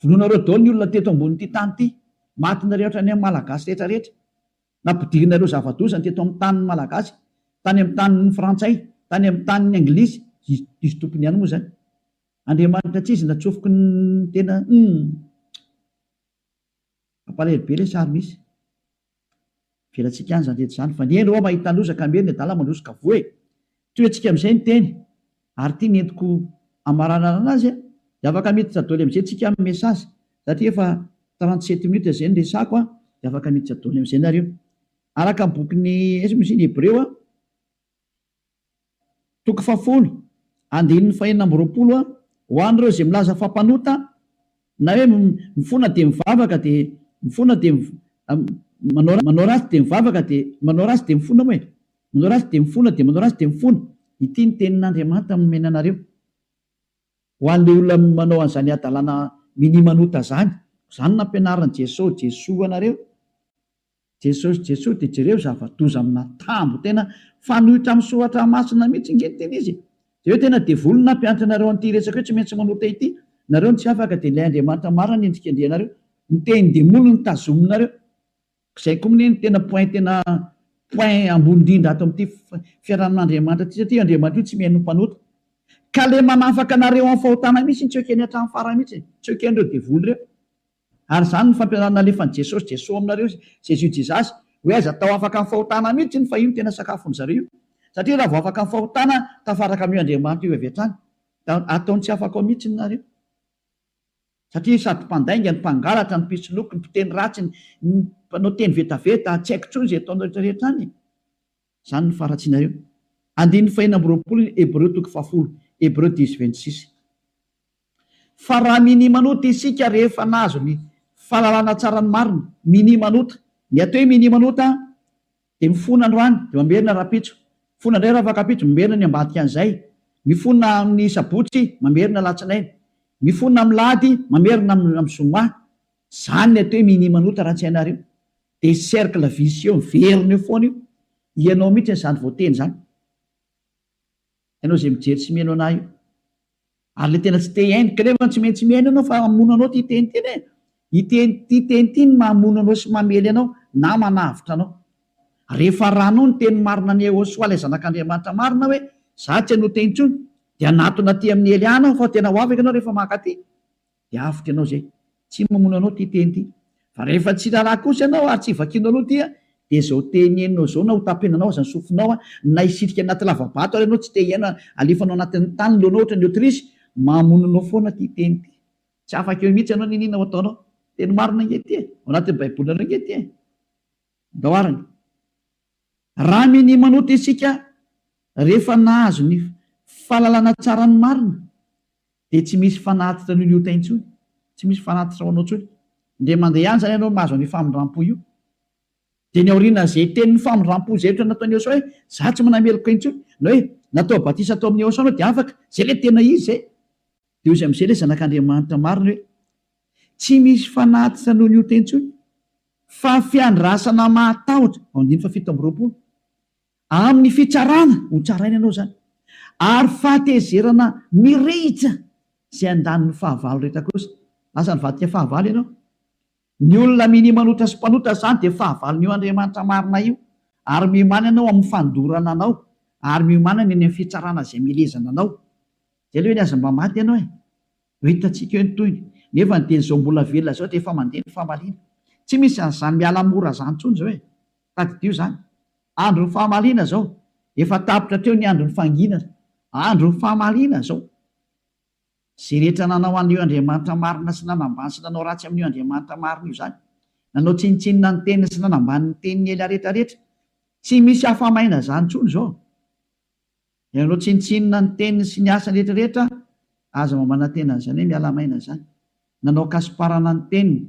Vonoanareo dao ny olona teto ambony ity tany ity. Matinareo ohatrany amin'ny malagasy rehetra rehetra. nampidirina ireo zava-dosany teto amin'ny tanin'ny malagasy, tany amin'ny tanin'ny frantsay, tany amin'ny tanin'ny anglisy, izy tompony ihany moa zany. Andriamanitra tsy izy natsofoky ny tena ampalahelo le sary misy velantsika any zany rehetra zany, fa ny eny reo mahita losaka meny ny adala mandrosika voe toetsika amin'izay ny teny ary tia nentiko amaranana anazy dia afaka miditra daholo amin'izay tsika amin'ny mesazy satria efa 37 minutes zay ny resako dia afaka miditra daholo amin'izay nareo araka ny bokin'ny misy ny Hebreo toko 10 andininy 420 ho an'ireo izay milaza fampanota na hoe mifona dia mivavaka dia mifona dia manao ratsy dia mivavaka dia manao ratsy dia mifona moa manao ratsy dia mifona dia manao ratsy dia mifona. Ity ny tenin'Andriamanitra nomena anareo ho an'ilay olona manao an'izany adalana minimanota zany nampianaran'i Jesosy anareo. Jesosy dia jereo zava-doza amina tambo tena fanohitra amin'ny soratra masina mihitsy nge teny izy. Dia hoe tena devolina mpianatra anareo an'ity resaka hoe tsy maintsy manota ity. Nareo tsy afaka dia ilay Andriamanitra marina endrika andrianareo. Ny teny demolony ny tazominareo. Izay koa ny tena point ambony indrindra ato amin'ity fiarahan'Andriamanitra ity satria Andriamanitra io tsy miheno mpanota. Ka le manafaka anareo amin'ny fahotana mihitsy tsy ekeny hatramin'ny farany mihitsy, tsy eken'ireo devoly ireo. Ary izany ny fampianarana alefan'i Jesosy aminareo Jesus hoe aza atao afaka amin'ny fahotana mihitsy ny fa io tena sakafon'ny zareo. Satria raha vao afaka amin'ny fahotana tafaraka amin'io Andriamanitra io avy hatrany. Ataony tsy afaka ao mihitsy nareo. Satria sady mpandainga ny mpangalatra ny mpisoloky ny mpiteny ratsy ny mpanao teny vetaveta tsy haiko intsony izay ataonao rehetrarehetra any. Izany ny faratsinareo. Andininy 420 Hebreo toko 10 Hebreo 10:26. Fa raha minimanota isika rehefa nazo ny fahalalana tsara ny marina, minimanota. Ny atao hoe minimanota dia mifona androany dia mamerina rapitso. Mifona indray raha afaka pitso mamerina ny ambadika an'izay. Mifona amin'ny sabotsy mamerina latsinainy. Mifona amin'ny lahady mamerina amin'ny zoma. Izany ny atao hoe minimanota raha tsy hainareo. Dia cercle vicieux verina eo foana io. Ianao mihitsy n'izany voateny izany. Ianao izay mijery tsy mihaino anahy io. Ary le tena tsy te haino kanefa tsy maintsy mihaino ianao fa mamono anao ty teny teny. Ity teny ity ny mamono anao sy mamely anao na manavitra anao. Rehefa ranao ny teny marina ny Hosoa ilay zanak'Andriamanitra marina hoe za tsy hanota intsony dia anatona aty amin'ny Eliana fa tena ho afaka ianao rehefa maka aty dia avitra ianao zay. Tsy mamono anao ty teny ity. Fa rehefa tsy raharaha kosa ianao ary tsy vakianao aloha ty dia zao teny henonao zao na ho tapenanao aza ny sofinao na isitrika anaty lavabato ary ianao tsy te hiaina alefanao anatin'ny tany loanao ohatra ny Aotrisy mamono anao foana ty teny ity. Tsy afaka eo mihitsy ianao ninina ho ataonao. Teny marina ingety ao anatin'ny baibolina ingety daoarany. Raha minimanota isika rehefa nahazo ny fahalalana tsara ny marina dia tsy misy fanatitra noho ny ota intsony, tsy misy fanatitra ho anao intsony. Ndray mandeha ihany zany ianao mahazo ny famindram-po io. Dia ny aoriana izay tenin'ny famindram-po izay ohatra nataon'ny Hosoa hoe za tsy manameloka intsony na hoe natao batisa atao amin'ny Hosoa anao dia afaka zay le tena izy zay. Dia izy amin'izay le zanak'Andriamanitra marina hoe tsy misy fanatitra noho ny ota intsony fa fiandrasana mahatahotra ao andiny fa 7:20 amin'ny fitsarana ho tsaraina ianao zany ary fahatezerana mirehitra izay andaniny fahavalo rehetra kosa. Lasa nivadika fahavalo ianao. Ny olona minimanota sy mpanota zany dia fahavalon'io Andriamanitra marina io ary miomana ianao amin'ny fandorana anao ary miomana ny amin'ny fitsarana izay milezana anao. Zay hoe ny aza mba maty ianao ho hitantsika eo ny toyny nefa ny teny zao mbola velona zao dia efa mandeha ny famaliana. Tsy misy an'izany miala mora zany intsony zao tadidio zany. Andron'ny fahamaliana zao efa tapitra treo ny andron'ny fanginana. Andron'ny fahamaliana zao. Zay rehetra nanao an'io Andriamanitra marina sy nanambany sy nanao ratsy amin'io Andriamanitra marina io zany. Nanao tsinitsinina ny teniny sy nanambany ny teniny ela rehetrarehetra. Tsy misy hafamaina zany intsony zao. Nanao tsinitsinina ny teniny sy ny asany rehetrarehetra aza mamana tena zany hoe miala maina zany. Nanao kasiparana ny teniny.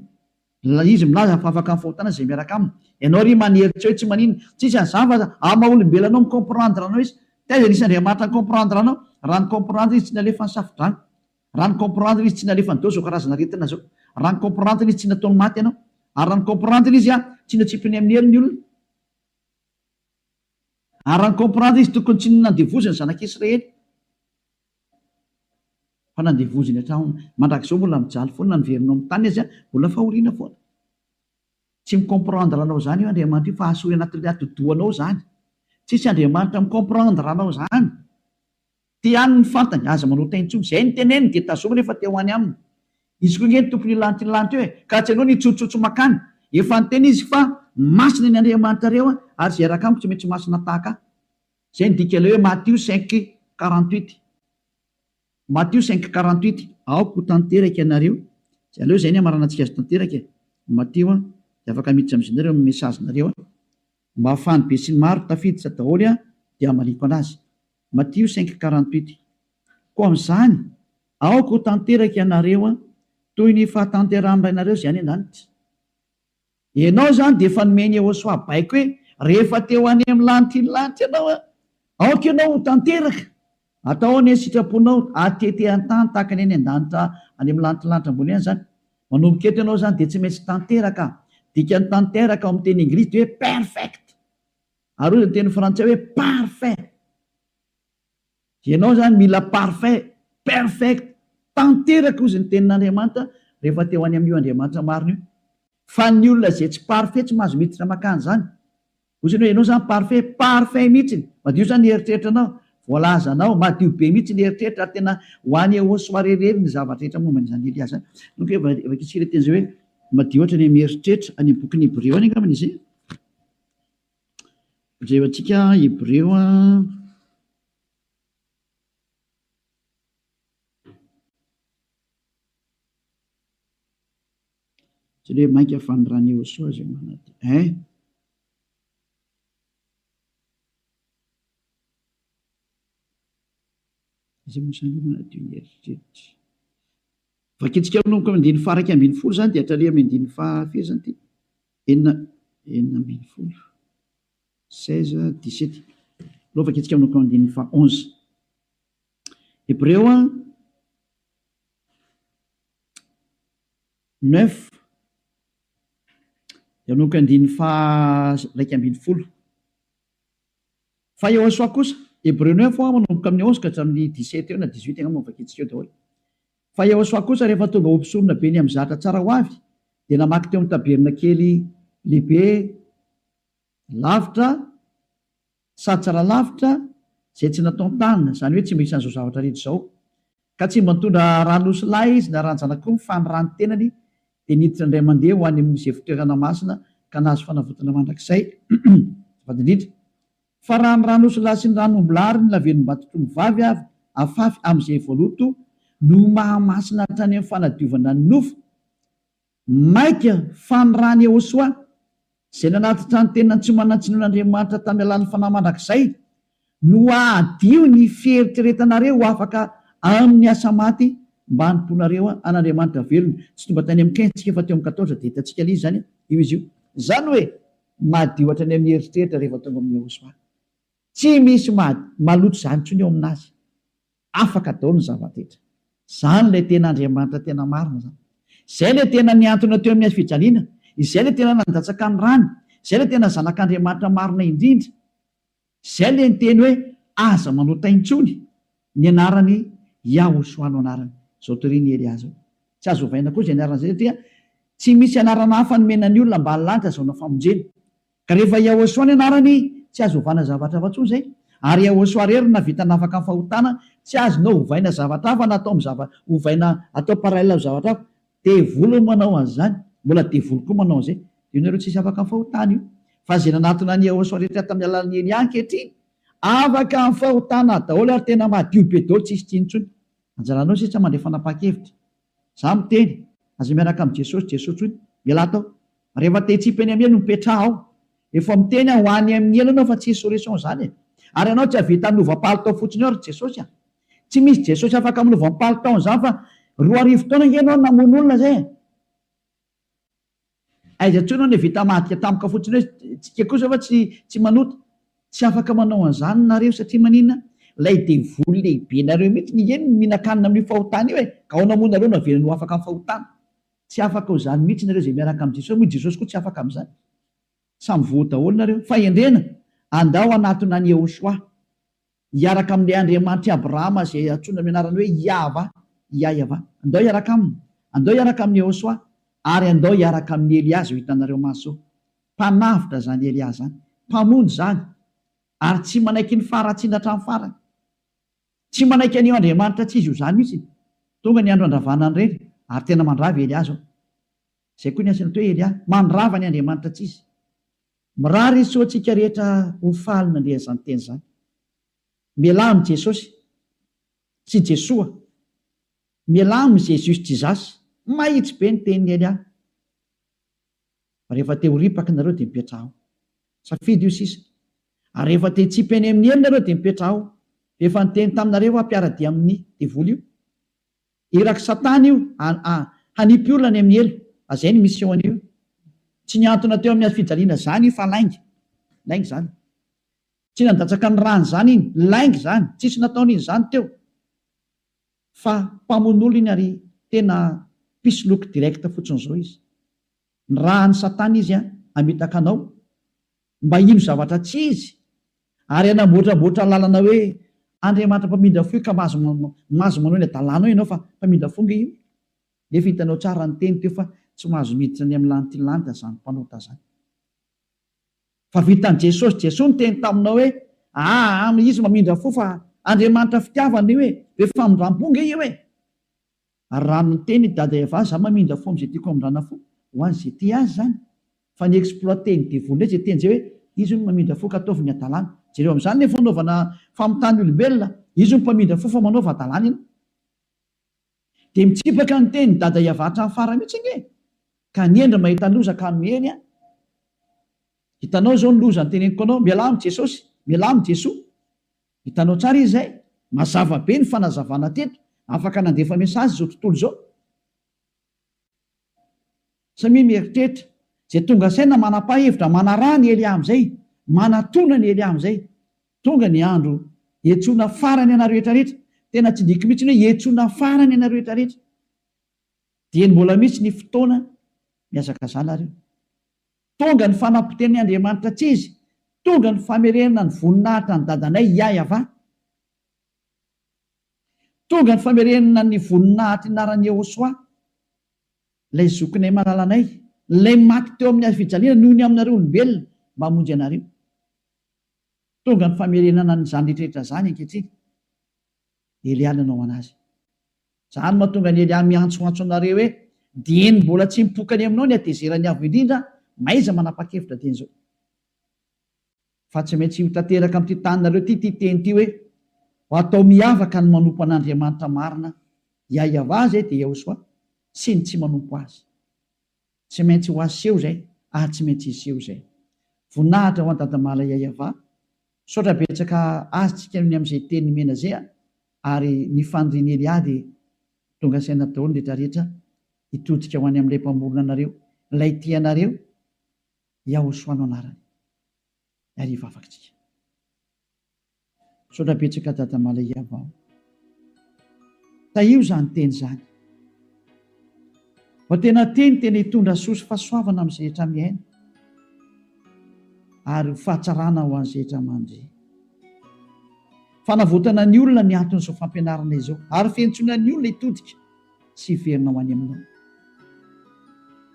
Izy milaza fa afaka amin'ny fahotana izay miaraka aminy. Ianao ry maneritra hoe tsy manino. Tsisy an'izany fa maha-olombelonao mikomprandra anao izy. Taiza nisy Andriamanitra nikomprandra anao. Raha nikomprandra izy tsy nalefa ny safidrano. Raha nikomprandra izy tsy nalefa ny dao zao karazana retina zao. Raha nikomprandra izy tsy nataony maty ianao. Ary raha nikomprandra izy tsy natsipiny amin'ny herin'ny olona. Ary raha nikomprandra izy tokony tsy nandevoziny zanak'Israely. Fa nandevoziny hatrany mandrakizao mbola mijaly foana na niverinao amin'ny tany izy mbola fahoriana foana. tsy micomprendre anao zany io Andriamanitra io fa asory anatin'ny atodoanao zany. Tsisy Andriamanitra micomprendre anao zany. Ty any ny fantany aza manao taintsony zay ny teneny dia tazomina efa teo any aminy. Izy koa ny tompony lanty eo ka tsy anao ny tsotsotso makany. Efa nyteny izy fa masina ny Andriamanitra reo ary zay raka amiko tsy maintsy masina tahaka. Zay ny dika ilay hoe Matthieu 5:48. Matthieu 5:48 aoko tanteraka ianareo. Zay aleo zay ny amaranantsika azy tanteraka. Matthieu dia afaka miditra amin'izy nareo amin'ny mesazinareo. Mba hafahany be sy ny maro tafiditra daholo dia maliko anazy. Matthieu 5:48. Koa amin'izany aoko tanteraka ianareo toy ny fahatanterahany rainareo zay any an-danitra. Ianao zany dia efa nomeny Yehosoa baiko hoe rehefa teo any amin'ny lanitra ianao aoka ianao tanteraka. Atao ny sitraponao atete an-tany tahaka ny any an-danitra any amin'ny lanitra ambony any zany. Manomboka eto ianao zany dia tsy maintsy tanteraka. Dikany tanteraka ao amin'ny teny Anglisy dia hoe perfect. Ary ny teny frantsay hoe parfait. Ianao zany mila parfait, perfect, tanteraka ozy ny tenin'Andriamanitra rehefa teo any amin'io Andriamanitra marina io. Fa ny olona zay tsy parfait tsy mahazo miditra makany zany. Ozy hoe ianao zany parfait mihitsy. Madio zany eritreritra anao. Voalaza anao madio be mihitsy ny eritreritra ary tena ho any Yehosoa rerery ny zavatra rehetra momba n'izany Elias zany. Nuk vakitsika teny zay hoe madio ohatra ny mieritreritra any bokin'ny Hébreu any angambany izy. Reo antsika Hébreu tsy le mainka fanirany Yehosoa zay manaty. Izay mosany manadio ny eritreritra. Vakitsika manomboka amin'ny andiny faraka ambin'ny folo zany dia hatrary amin'ny andiny fahafiry zany ty. Enina ambin'ny folo. 16-17. Aloha vakitsika manomboka amin'ny andiny fa 11. Hébreu 9. Dia manomboka andiny fa raika ambin'ny folo. Fa Yehosoa kosa Hébreu 9 manomboka amin'ny 11 ka hatramin'ny 17 eo na 18 angamba vakitsika eo daholo. Fa Yehosoa kosa rehefa tonga ompisorona be ny amin'ny zatra tsara ho avy dia namaky teo amin'ny tabernakely lehibe lavitra sady tsara lavitra zay tsy natao tanina, zany hoe tsy misy an'izao zavatra rehetra izao. Ka tsy mba nitondra ranosy lahy izy na ranjanak'omy fa ny rano tenany dia niditra indray mandeha ho any amin'izay fitoerana masina ka nahazo fanavotana mandrakizay. Vadindrindra fa raha ny ranosy lahy sy ny ranombolary ny lavelom-batotrony vavy avy afafy amin'izay voaloto no mahamasina hatrany amin'ny fanadiovana ny nofo maika fa ny rany Yehosoa zay nanatitra ny tena tsy manantsinon'Andriamanitra tamin'ny alalan'ny fanahy mandrakizay no adio ny fieritreretanareo ho afaka amin'ny asa maty mba hanimponareo an'Andriamanitra velona. Tsy tonga tany amin'ny 15 efa teo amin'ny 14 dia hitantsika ilay zany io izy io. Zany hoe madio hatrany amin'ny eritreritra rehefa tonga amin'ny Yehosoa. Tsy misy maloto zany intsony eo aminazy. Afaka daholo ny zava-detra. Zany ilay tena Andriamanitra tena marina zany. Izay ilay tena niantona teo amin'ny fijaliana. Izay ilay tena nandatsaka ny rano. Izay ilay tena zanak'Andriamanitra marina indrindra. Izay ilay niteny hoe aza manota intsony ny anarany Yehosoa no anarany. Zao toriany Elias. Tsy azo ovaina koa izay anarana izay satria tsy misy anarana hafa nomenan'ny olona mba halanitra zao na famonjena. Ka rehefa Yehosoa ny anarany tsy azo ovana zavatra hafa intsony izay. Ary Yehosoa rery na vita nafaka amin'ny fahotana tsy azonao ovaina zavatra hafa na atao ovaina atao paralèle amin'ny zavatra hafa. Devoly manao an'izany, mbola devoly koa manao an'izay. Io nareo tsisy afaka amin'ny fahotana io. Fa izay nanatona ny Yehosoa rehetra tamin'ny alalan'ny Elia ankehitriny afaka amin'ny fahotana daholo ary tena madio be daholo tsisy tsinontsony. Anjaranao sisa mandray fanapa-kevitra. Za miteny aza miaraka amin'ny Jesosy hoy miala tao. Rehefa te-hitsipy any amin'ny elo mipetraha ao. Efa miteny ho any amin'ny elo anao fa tsy solution zany. Ary anao tsy havita nova-palitao fotsiny eo Jesosy. Tsy misy Jesosy afaka minova-palitao zany fa 2 taona nge ianao namono olona zay. Aiza intsony ny vita madika tampoka fotsiny hoe tsika kosa fa tsy manota. Tsy afaka manao an'izany nareo satria maninona? Lay devoly lehibe nareo mihitsy ny eny mihinan-kanina amin'ny fahotana io ka ao namono nareo navelany ho afaka amin'ny fahotana. Tsy afaka ho zany mihitsy nareo zay miaraka amin'ny Jesosy. Moa Jesosy koa tsy afaka amin'izany. Samy voa daholo nareo. Fa endrena andao anatona ny Yehosoa hiaraka amin'ilay Andriamanitra Abrahama zay antsoina amin'ny anarany hoe Yahva. Andao hiaraka aminy. Andao hiaraka amin'ny Yehosoa ary andao hiaraka amin'ny Eliazy ho hitanareo maso. Mpanavitra zany Eliazy zany, mpamonjy zany, ary tsy manaiky ny faratsiana hatramin'ny farany. Tsy manaiky an'io Andriamanitra tsy izy io zany mihitsy. Tonga ny andro andravanany reny ary tena mandrava Eliazy. Zay koa ny asany hoe Eliazy, mandrava ny Andriamanitra tsy izy. Mirary izy so antsika rehetra ho faly nandeha izany teny zany. Mialamy Jesosy sy Jesoa, mialamy Jesosy tsy zasy, mahitsy be ny tenin'ny Eliazy. Rehefa te ho ripaka nareo dia mipetraho, safidy io sisa. Ary rehefa te hitsipy eny amin'ny ely nareo dia mipetraho. Rehefa niteny taminareo ampiaradia amin'ny devoly io, iraky Satana io hanipy olona ny amin'ny elo. Azay ny mission io. Tsy niantona teo amin'ny fijaliana zany io fa laingy zany. Tsy nandatsaka ny rano zany iny, laingy zany, tsisy nataony zany teo. Fa mpamono iny ary tena pisoloky direct fotsiny zao izy. Ny rahan'ny Satana izy amitaka anao mba ino zavatra tsy izy, ary anamboatraboatra lalana hoe Andriamanitra mpamindra fo ka mazo manao ny adalana ianao fa mpamindra fonga io. Nefa hitanao tsara ny teny teo fa tsy mahazo miditra ny amin'ny lanity lanta zany mpanota zany. Fa vitan'i Jesosy, Jesosy ny teny taminao hoe izy mamindra fo fa Andriamanitra fitiavana io be famindram-ponga io Ary raha ny teny dada Eva za mamindra fo am'izay tiako amindrana fo ho an'izay ty azy zany. Fa ny exploité ny devoly zay teny zay hoe izy no mamindra fo ka ataovy ny adalana. Jereo amin'izany ny fanaovana famitany olombelona, izy no mpamindra fo fa manaova adalana ianao. Dia mitsipaka ny teny dada Eva hatramin'ny farany mihitsy nge. Ka niendra mahita loza ka miheny hitanao zao ny loza ny teneniko anao, mialamy Jesosy, mialamy Jesoa. Hitanao tsara izy zay, mazava be ny fanazavana teto, afaka nandefa mesazy zao tontolo zao. Samy mieritreritra zay tonga saina manapa-hevitra manara ny Elia am'izay, manatona ny Elia am'izay. Tonga ny andro hiantsona farany ana rehetra rehetra. Tena tsy diky mihitsy hoe hiantsona farany ana rehetra rehetra. Dia mbola mihitsy ny fotoana miazakazala reo. Tonga ny fanapoteny Andriamanitra tsy izy, tonga ny famerenana ny voninahitra ny dadanay Yahva. Tonga ny famerenana ny voninahitra inaran'ny Yehosoa, ilay zokinay malalanay, ilay maty teo amin'ny fijaliana noho ny aminareo olombelona mba hamonjy anareo. Tonga ny famerenana nyzany rehetrarehetra zany ankehitriny. Elia nanao anazy. Zany mahatonga ny Elia miantsoantso anareo hoe dieny mbola tsy mipokany aminao ny atezerany avo indrindra, maiza manapa-kevitra teny zao. Fa tsy maintsy ho tanteraka amin'ity taninareo ty teny ty hoe ho atao miavaka ny manompo an'Andriamanitra marina, Yahva zay dia Yehosoa, sy ny tsy manompo azy. Tsy maintsy ho aseho zay, tsy maintsy iseho zay. Voninahitra ho an-dadamala Yahva, saotra betsaka azytsika ny amin'izay teny mena zay ary ny fandriany Eliady tonga saina daholo rehetra rehetra hitodika ho any amin'ilay mpamorona anareo, ilay tianareo Yehosoa no anarany. Ariva afakitsika. Saotra betsaka dadamala Yahva. Taio zany teny zany. Fa tena hitondra soso fahasoavana amin'izay rehetra miaina ary fahatsarana ho an'izay rehetra mandry. Fanavotana ny olona ny anton'izao fampianarana izao, ary fiantsona ny olona hitodika sy hiverina ho any aminao.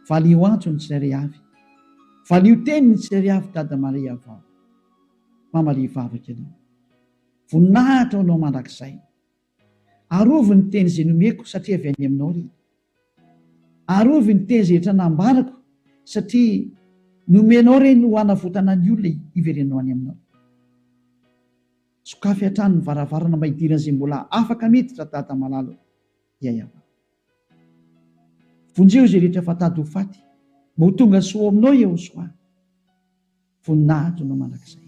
Valio antso ny tsirairay avy, valio teny ny tsirairay avy dadamala Yahva. Mamalia vavaka ianao, voninahitra anao mandrakizay, arovy ny teny izay nomeko satria avy any aminao ry. Arovy ny teny izay rehetra nambarako satria nomenao reny ho hanavotana ny olona hiverenao any aminao. Sokafy hatrany ny varavarana mba hidirana izay mbola afaka miditra dada malalo Yahva. Vonjeo izay rehetra fatady ho faty, mba ho tonga soa aminao Yehosoa. Voninahitra anao mandrakizay.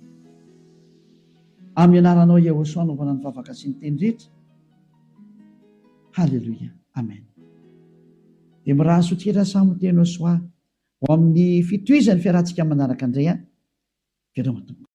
Amin'ny anaranao Yehosoa anaovana ny vavaka sy ny teny rehetra. Halleluia. Amen. Dia mirahaso tsira samy teny Yehosoa ho amin'ny fitohizan'ny fiarahantsika manaraka indray. Vedra matomboka.